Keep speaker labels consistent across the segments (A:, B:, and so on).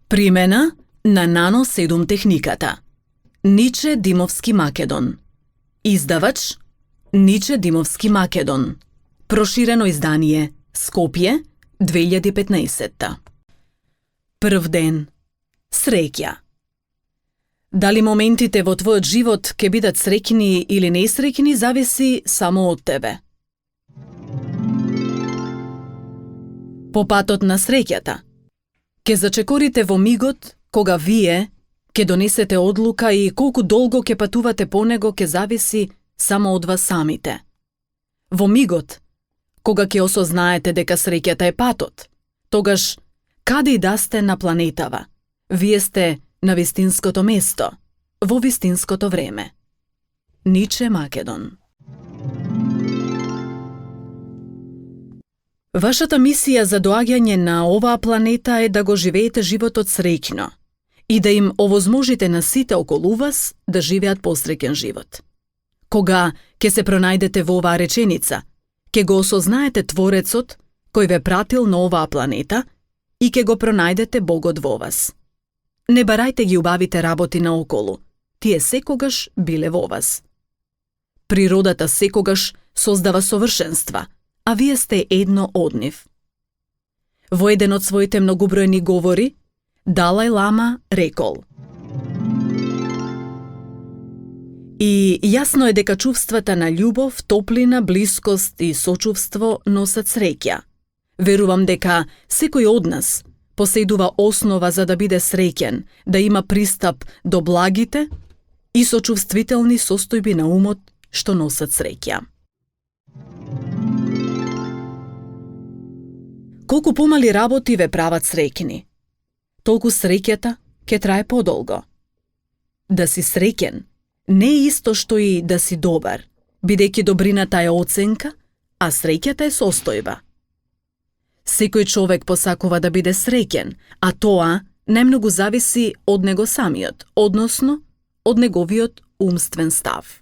A: Примена на Нано 7 техниката. Ниче Димовски Македон. Издавач Ниче Димовски Македон. Проширено издание Скопје 2015. Прв ден. Среќа. Дали моментите во твојот живот ќе бидат среќни или несреќни зависи само од тебе. По патот на среќата. Ке зачекорите во мигот кога вие ќе донесете одлука и колку долго ќе патувате по него ќе зависи само од вас самите. Во мигот кога ќе осознаете дека среќата е патот, тогаш каде и да сте на планетава, вие сте на вистинското место, во вистинското време. Ниче Македон. Вашата мисија за доаѓање на оваа планета е да го живеете животот среќно и да им овозможите на сите околу вас да живеат посреќен живот. Кога ќе се пронајдете во оваа реченица, ќе го осознаете Творецот кој ве пратил на оваа планета и ќе го пронајдете Богот во вас. Не барајте ги убавите работи наоколу, тие секогаш биле во вас. Природата секогаш создава совршенства, а вие сте едно од нив. Во еден од своите многобројни говори, Далај Лама рекол: И јасно е дека чувствата на љубов, топлина, блискост и сочувство носат среќа. Верувам дека секој од нас поседува основа за да биде среќен, да има пристап до благите и сочувствителни состојби на умот што носат среќа. Колку помали работи ве прават среќни, толку среќата ќе трае подолго. Да си среќен не е исто што и да си добар, бидејќи добрината е оценка, а среќата е состојба. Секој човек посакува да биде среќен, а тоа најмногу зависи од него самиот, односно од неговиот умствен став.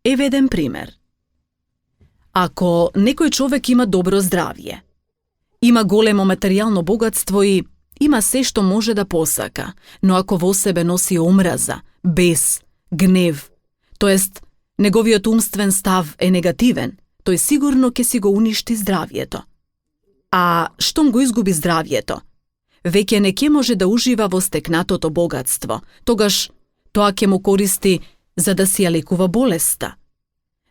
A: Еве еден пример. Ако некој човек има добро здравје, има големо материјално богатство и има се што може да посака, но ако во себе носи омраза, бес, гнев, тоест неговиот умствен став е негативен, тој сигурно ќе си го уништи здравјето. А штом го изгуби здравјето, веќе не ќе може да ужива во стекнатото богатство, тогаш тоа ќе му користи за да си ја лекува болеста.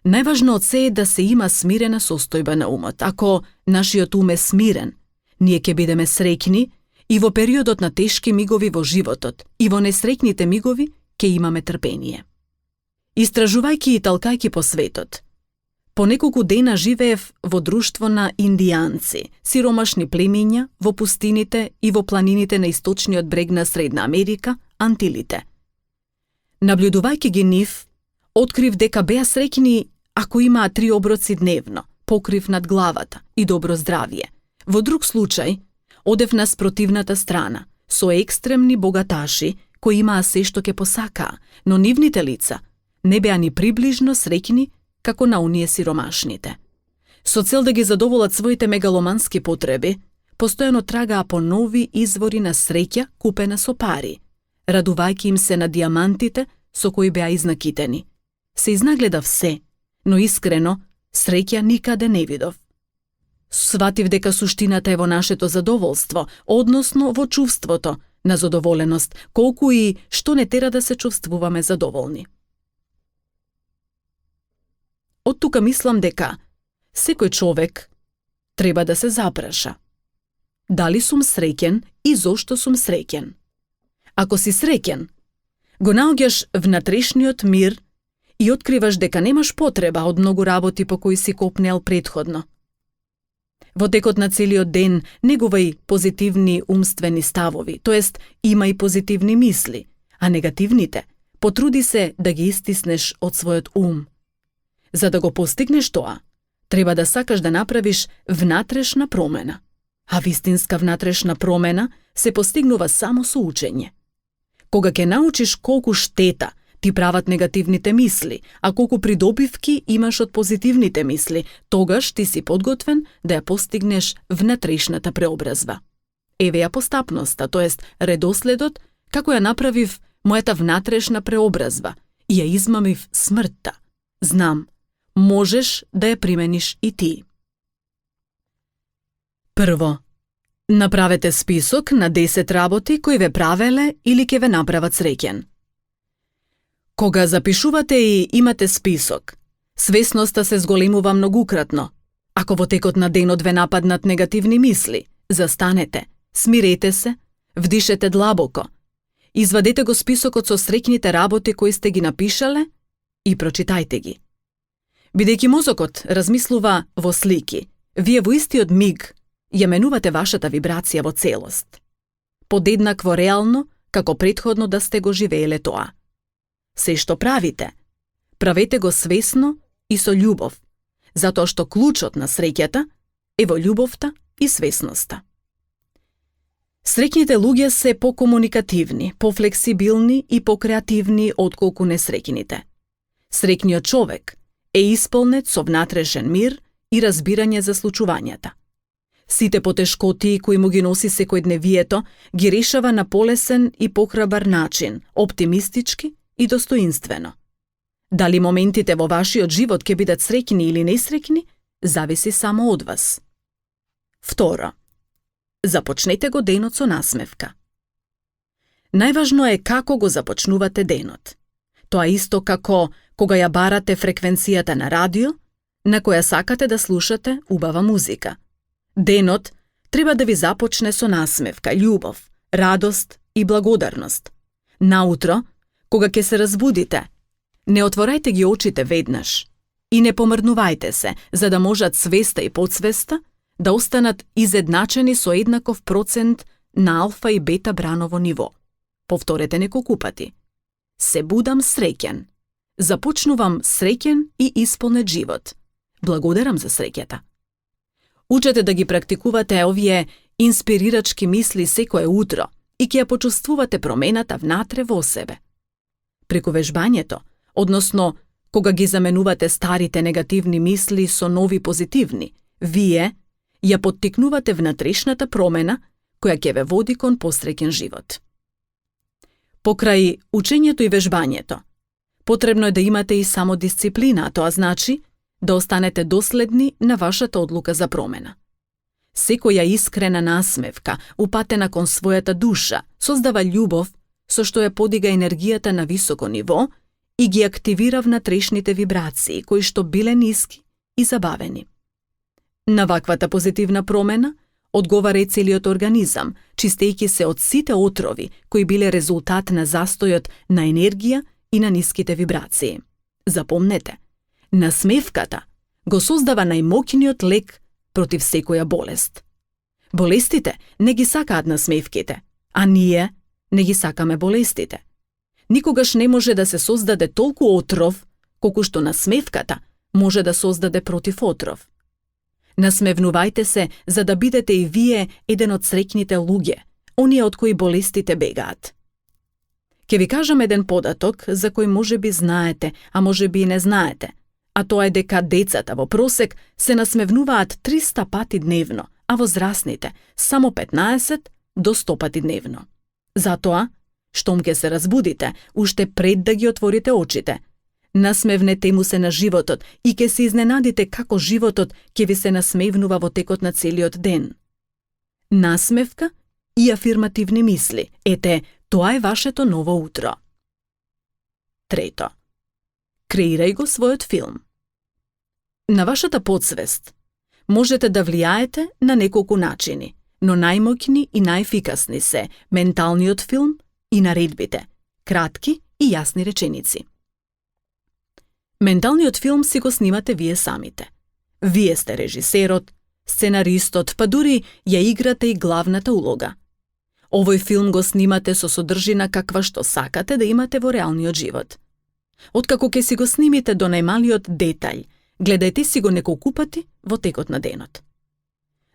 A: Најважно од се е да се има смирена состојба на умот. Ако нашиот ум е смирен, ние ќе бидеме среќни и во периодот на тешки мигови во животот, и во несреќните мигови ќе имаме трпение. Истражувајќи и талкајќи по светот, по неколку дена живеев во друштво на индијанци, сиромашни племиња во пустините и во планините на источниот брег на Средна Америка, Антилите. Наблюдувајќи ги нив, открив дека беа среќни ако имаа 3 оброци дневно, покрив над главата и добро здравје. Во друг случај, одев на спротивната страна, со екстремни богаташи кои имаа се што ќе посакаа, но нивните лица не беа ни приближно среќни како на оние сиромашните. Со цел да ги задоволат своите мегаломански потреби, постојано трагаа по нови извори на среќа купена со пари, радувајќи им се на дијамантите со кои беа изнакитени. Се изнагледав се, но искрено, среќа никаде не видов. Сватив дека суштината е во нашето задоволство, односно во чувството на задоволеност, колку и што не тера да се чувствуваме задоволни. Од тука мислам дека секој човек треба да се запраша. Дали сум среќен и зошто сум среќен? Ако си среќен, го наоѓаш внатрешниот мир и откриваш дека немаш потреба од многу работи по кои си копнел претходно. Во текот на целиот ден негувај позитивни умствени ставови, тоест имај позитивни мисли, а негативните потруди се да ги истиснеш од својот ум. За да го постигнеш тоа, треба да сакаш да направиш внатрешна промена, а вистинска внатрешна промена се постигнува само со учење. Кога ќе научиш колку штета ти прават негативните мисли, а колку придобивки имаш од позитивните мисли, тогаш ти си подготвен да ја постигнеш внатрешната преобразба. Еве ја постапноста, тоест редоследот, како ја направив мојата внатрешна преобразба и ја измамив смртта. Знам, можеш да ја примениш и ти. Прво, направете список на 10 работи кои ве правеле или ќе ве направат среќен. Кога запишувате и имате список, свесноста се зголемува многукратно. Ако во текот на денот ве нападнат негативни мисли, застанете, смирете се, вдишете длабоко, извадете го списокот со среќните работи кои сте ги напишале и прочитајте ги. Бидејќи мозокот размислува во слики, вие во истиот миг ја менувате вашата вибрација во целост. Подеднакво реално, како претходно да сте го живееле тоа. Се што правите, правете го свесно и со љубов, затоа што клучот на среќата е во љубовта и свесноста. Среќните луѓе се покомуникативни, пофлексибилни и покреативни отколку несреќните. Среќниот човек е исполнет со внатрешен мир и разбирање за случувањата. Сите потешкоти кои му ги носи секојдневието ги решава на полесен и похрабар начин, оптимистички и достоинствено. Дали моментите во вашиот живот ќе бидат среќни или несреќни, зависи само од вас. Второ, започнете го денот со насмевка. Најважно е како го започнувате денот. Тоа исто како кога ја барате фреквенцијата на радио, на која сакате да слушате убава музика. Денот треба да ви започне со насмевка, љубов, радост и благодарност. Наутро, кога ќе се разбудите, не отворајте ги очите веднаш и не помрнувајте се, за да можат свеста и подсвеста да останат изедначени со еднаков процент на алфа и бета браново ниво. Повторете неколку пати. Се будам среќен. Започнувам среќен и исполнет живот. Благодарам за среќата. Учете да ги практикувате овие инспирирачки мисли секое утро и ќе ја почувствувате промената внатре во себе. Преку вежбањето, односно кога ги заменувате старите негативни мисли со нови позитивни, вие ја поттикнувате внатрешната промена која ќе ве води кон посреќен живот. Покрај учењето и вежбањето, потребно е да имате и самодисциплина, а тоа значи да останете доследни на вашата одлука за промена. Секоја искрена насмевка, упатена кон својата душа, создава љубов со што ја подига енергијата на високо ниво и ги активира внатрешните вибрации, кои што биле ниски и забавени. На ваквата позитивна промена одговара и целиот организам, чистејќи се од сите отрови кои биле резултат на застојот на енергија и на ниските вибрации. Запомнете, насмевката го создава најмоќниот лек против секоја болест. Болестите не ги сакаат насмевките, а ние не ги сакаме болестите. Никогаш не може да се создаде толку отров, колку што насмевката може да создаде против отров. Насмевнувајте се за да бидете и вие еден од среќните луѓе, оние од кои болестите бегаат. Ке ви кажам еден податок за кој може би знаете, а може би и не знаете, а тоа е дека децата во просек се насмевнуваат 300 пати дневно, а возрастните само 15 до 100 пати дневно. Затоа, штом ке се разбудите, уште пред да ги отворите очите, насмевнете му се на животот и ке се изненадите како животот ќе ви се насмевнува во текот на целиот ден. Насмевка и афирмативни мисли. Ете, тоа е вашето ново утро. Трето. Креирај го својот филм. На вашата подсвест можете да влијаете на неколку начини, но најмоќни и најефикасни се менталниот филм и наредбите, кратки и јасни реченици. Менталниот филм си го снимате вие самите. Вие сте режисерот, сценаристот, па дури ја играте и главната улога. Овој филм го снимате со содржина каква што сакате да имате во реалниот живот. Откако ќе си го снимите до најмалиот детаљ, гледајте си го неколку пати во текот на денот.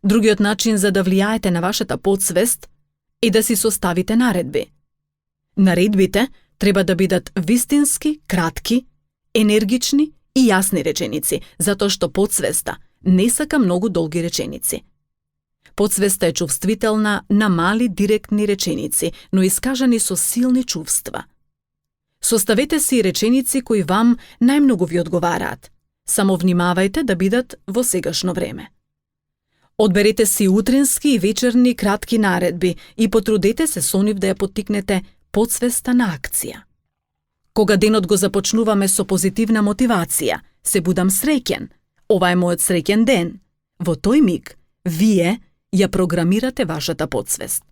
A: Другиот начин за да влијаете на вашата подсвест е да си составите наредби. Наредбите треба да бидат вистински, кратки, енергични и јасни реченици, затоа што подсвеста не сака многу долги реченици. Подсвеста е чувствителна на мали директни реченици, но искажани со силни чувства. Составете си реченици кои вам најмногу ви одговараат. Само внимавајте да бидат во сегашно време. Одберете си утрински и вечерни кратки наредби и потрудете се со нив да ја поттикнете подсвеста на акција. Кога денот го започнуваме со позитивна мотивација, се будам среќен, ова е мојот среќен ден. Во тој миг, вие ја програмирате вашата подсвест.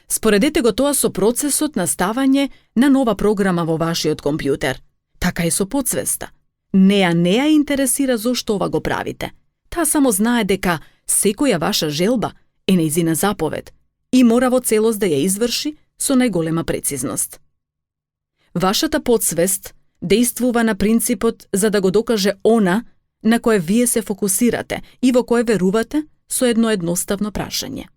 A: Споредете го тоа со процесот на ставање на нова програма во вашиот компјутер. Така и со подсвеста. Не ја интересира зошто ова го правите. Таа само знае дека секоја ваша желба е нејзина заповед и мора во целост да ја изврши со најголема прецизност. Вашата подсвест действува на принципот за да го докаже она на кое вие се фокусирате и во кое верувате со едно едноставно прашање.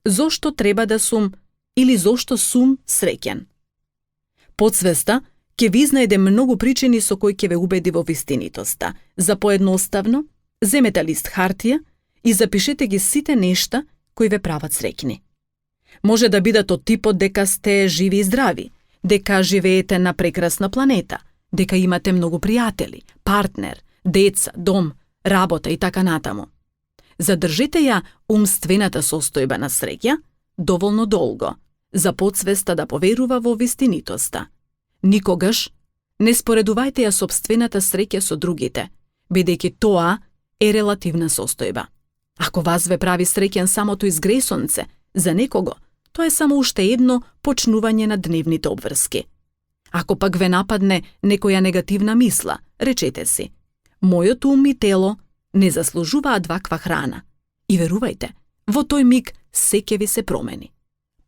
A: Зошто треба да сум или зошто сум среќен? Подсвеста ќе ви изнајде многу причини со кои ќе ве убеди во вистинитоста. За поедноставно, земете лист хартија и запишете ги сите нешта кои ве прават среќни. Може да бидат од типот дека сте живи и здрави, дека живеете на прекрасна планета, дека имате многу пријатели, партнер, деца, дом, работа и така натаму. Задржите ја умствената состојба на среќа доволно долго, за подсвеста да поверува во вистинитоста. Никогаш не споредувајте ја сопствената среќа со другите, бидејќи тоа е релативна состојба. Ако вас ве прави среќен самото изгресонце, за некого, тоа е само уште едно почнување на дневните обврски. Ако пак ве нападне некоја негативна мисла, речете си: мојот ум и тело не заслужуваат ваква храна. И верувајте, во тој миг се ќе ви се промени.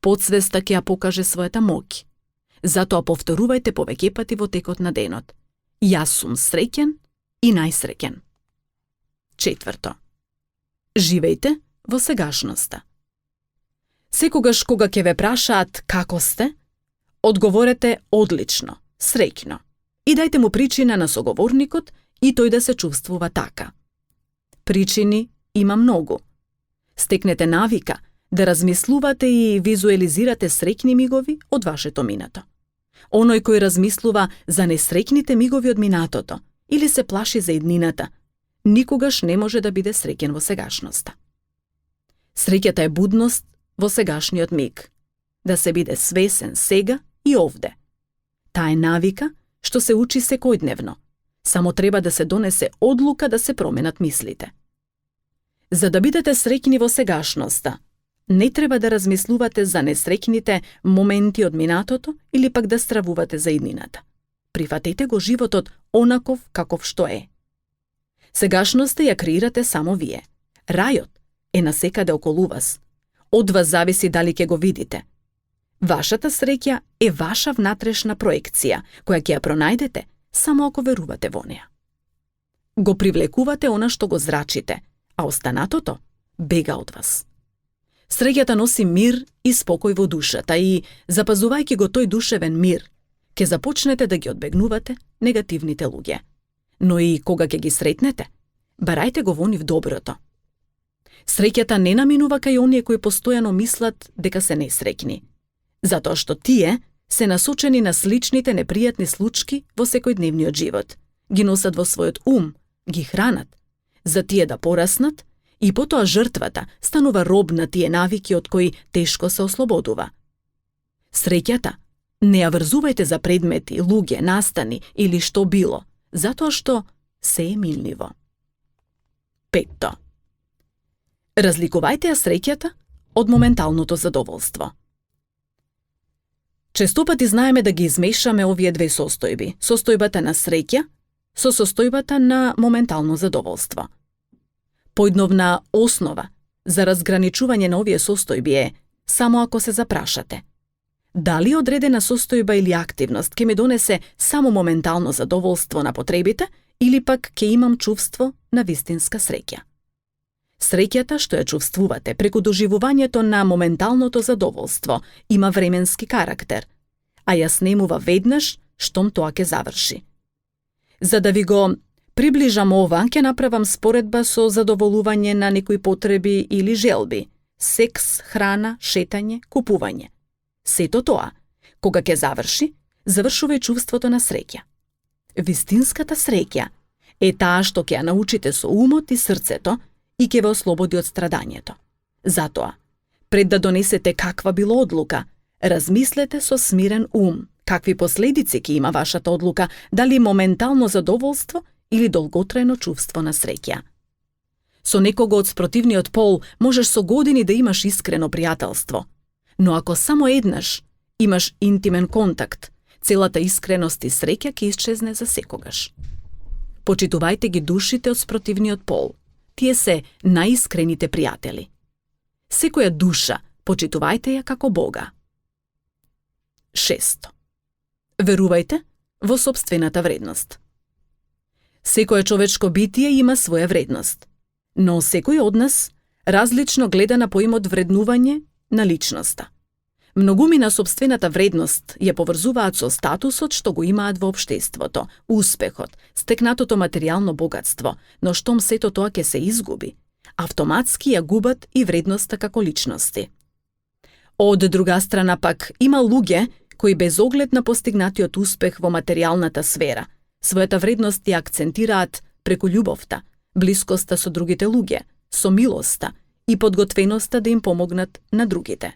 A: Подсвеста ќе ја покаже својата моќ. Затоа повторувајте повеќе пати во текот на денот: јас сум среќен и најсреќен. 4. Живејте во сегашноста. Секогаш кога ќе ве прашаат како сте, одговорете одлично, среќно и дајте му причина на соговорникот и тој да се чувствува така. Причини има многу. Стекнете навика да размислувате и визуализирате среќни мигови од вашето минато. Оној кој размислува за несреќните мигови од минатото или се плаши за иднината, никогаш не може да биде среќен во сегашноста. Среќата е будност во сегашниот миг, да се биде свесен сега и овде. Таа е навика што се учи секојдневно. Само треба да се донесе одлука да се променат мислите. За да бидете среќни во сегашноста, не треба да размислувате за несреќните моменти од минатото или пак да стравувате за иднината. Прифатете го животот онаков каков што е. Сегашноста ја креирате само вие. Рајот е насекаде околу вас. Од вас зависи дали ќе го видите. Вашата среќа е ваша внатрешна проекција, која ќе ја пронајдете само ако верувате во неа. Го привлекувате она што го зрачите, а останатото бега од вас. Среќата носи мир и спокој во душата и, запазувајќи го тој душевен мир, ќе започнете да ги одбегнувате негативните луѓе. Но и кога ќе ги сретнете, барајте го во нив доброто. Среќата не наминува кај оние кои постојано мислат дека се несреќни, затоа што тие се насочени на сличните непријатни случки во секојдневниот живот, ги носат во својот ум, ги хранат, за тие да пораснат и потоа жртвата станува роб на тие навики од кои тешко се ослободува. Среќата не ја врзувајте за предмети, луѓе, настани или што било, затоа што се е милниво. 5. Разликувајте ја среќата од моменталното задоволство. Честопати знаеме да ги измешаме овие две состојби, состојбата на среќа со состојбата на моментално задоволство. Поидновна основа за разграничување на овие состојби е само ако се запрашате: дали одредена состојба или активност ќе ми донесе само моментално задоволство на потребите или пак ќе имам чувство на вистинска среќа? Среќата што ја чувствувате преку доживувањето на моменталното задоволство има временски карактер, а ја снемува веднаш штом тоа ќе заврши. За да ви го приближам ова, ќе направам споредба со задоволување на некои потреби или желби. секс, храна, шетање, купување. Сето тоа, кога ќе заврши, завршува и чувството на среќа. Вистинската среќа е таа што ќе ја научите со умот и срцето и ќе ве ослободи од страдањето. Затоа, пред да донесете каква било одлука, размислете со смирен ум какви последици ќе има вашата одлука, дали моментално задоволство или долготрајно чувство на среќа. Со некого од спротивниот пол можеш со години да имаш искрено пријателство, но ако само еднаш имаш интимен контакт, целата искреност и среќа ќе исчезне за секогаш. Почитувајте ги душите од спротивниот пол. Тие се наискрените пријатели. Секоја душа почитувајте ја како Бога. 6. Верувајте во сопствената вредност. Секое човечко битие има своја вредност, но секој од нас различно гледа на поимот вреднување на личноста. Многуми на сопствената вредност ја поврзуваат со статусот што го имаат во општеството, успехот, стекнатото материјално богатство, но штом сето тоа ќе се изгуби, автоматски ја губат и вредноста како личности. Од друга страна пак има луѓе кои без оглед на постигнатиот успех во материјалната сфера, својата вредност ја акцентираат преку љубовта, блискоста со другите луѓе, со милоста и подготвеноста да им помогнат на другите.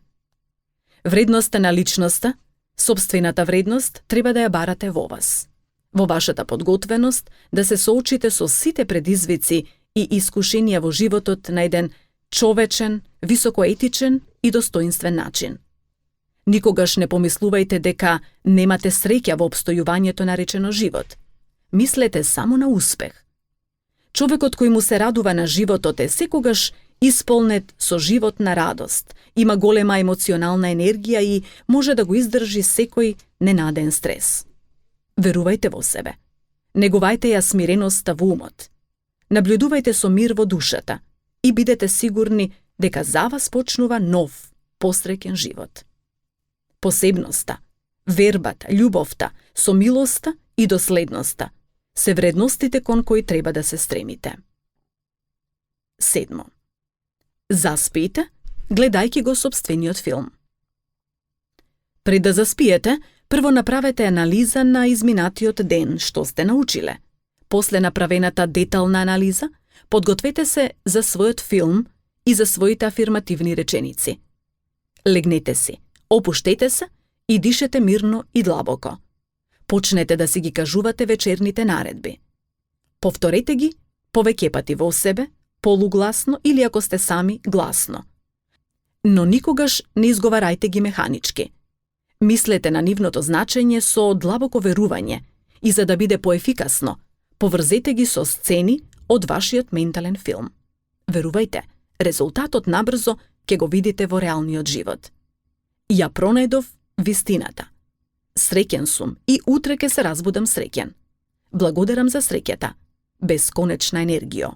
A: Вредноста на личноста, сопствената вредност, треба да ја барате во вас. Во вашата подготвеност да се соочите со сите предизвици и искушенија во животот на еден човечен, високоетичен и достоинствен начин. Никогаш не помислувајте дека немате среќа во обстојувањето наречено живот. Мислете само на успех. Човекот кој му се радува на животот е секогаш исполнет со животна радост, има голема емоционална енергија и може да го издржи секој ненаден стрес. Верувајте во себе. Негувајте ја смиреноста во умот. Наблюдувајте со мир во душата и бидете сигурни дека за вас почнува нов, посреќен живот. Посебноста, вербата, љубовта, сомилоста и доследноста се вредностите кон кои треба да се стремите. 7. Заспијте, гледајќи го сопствениот филм. Пред да заспиете, прво направете анализа на изминатиот ден, што сте научиле. После направената детална анализа, подгответе се за својот филм и за своите афирмативни реченици. Легнете си, опуштете се и дишете мирно и длабоко. Почнете да си ги кажувате вечерните наредби. Повторете ги повеќе пати во себе, полугласно или ако сте сами, гласно. Но никогаш не изговарајте ги механички. Мислете на нивното значење со длабоко верување и за да биде поефикасно, поврзете ги со сцени од вашиот ментален филм. Верувајте, резултатот набрзо ќе го видите во реалниот живот. Ја пронајдов вистината. Среќен сум и утре ќе се разбудам среќен. Благодарам за среќата. Бесконечна енергија.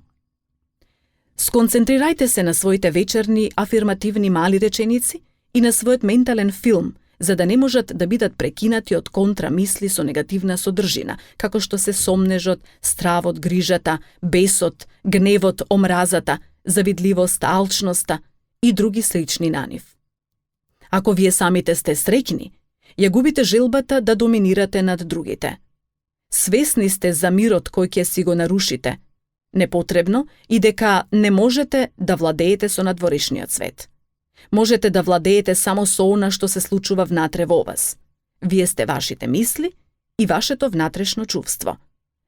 A: Сконцентрирајте се на своите вечерни афирмативни мали реченици и на својот ментален филм, за да не можат да бидат прекинати од контрамисли со негативна содржина, како што се сомнежот, стравот, грижата, бесот, гневот, омразата, завидливоста, алчноста и други слични на нив. Ако вие самите сте среќни, ја губите желбата да доминирате над другите. Свесни сте за мирот кој ќе си го нарушите, непотребно и дека не можете да владеете со надворешниот свет. Можете да владеете само со она што се случува внатре во вас. Вие сте вашите мисли и вашето внатрешно чувство.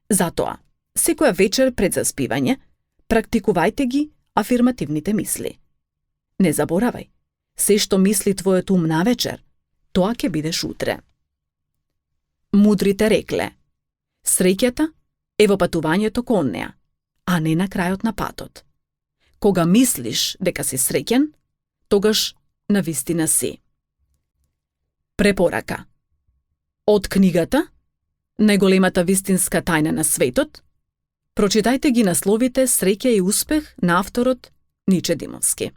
A: Затоа, секоја вечер пред заспивање, практикувајте ги афирмативните мисли. Не заборавај, се што мисли твојот ум навечер, тоа ќе бидеш утре. Мудрите рекле: среќата е во патувањето кон неа, а не на крајот на патот. Кога мислиш дека си среќен, тогаш навистина си. Препорака. Од книгата Најголемата вистинска тајна на светот, прочитајте ги насловите Среќа и успех на авторот Ниче Димовски.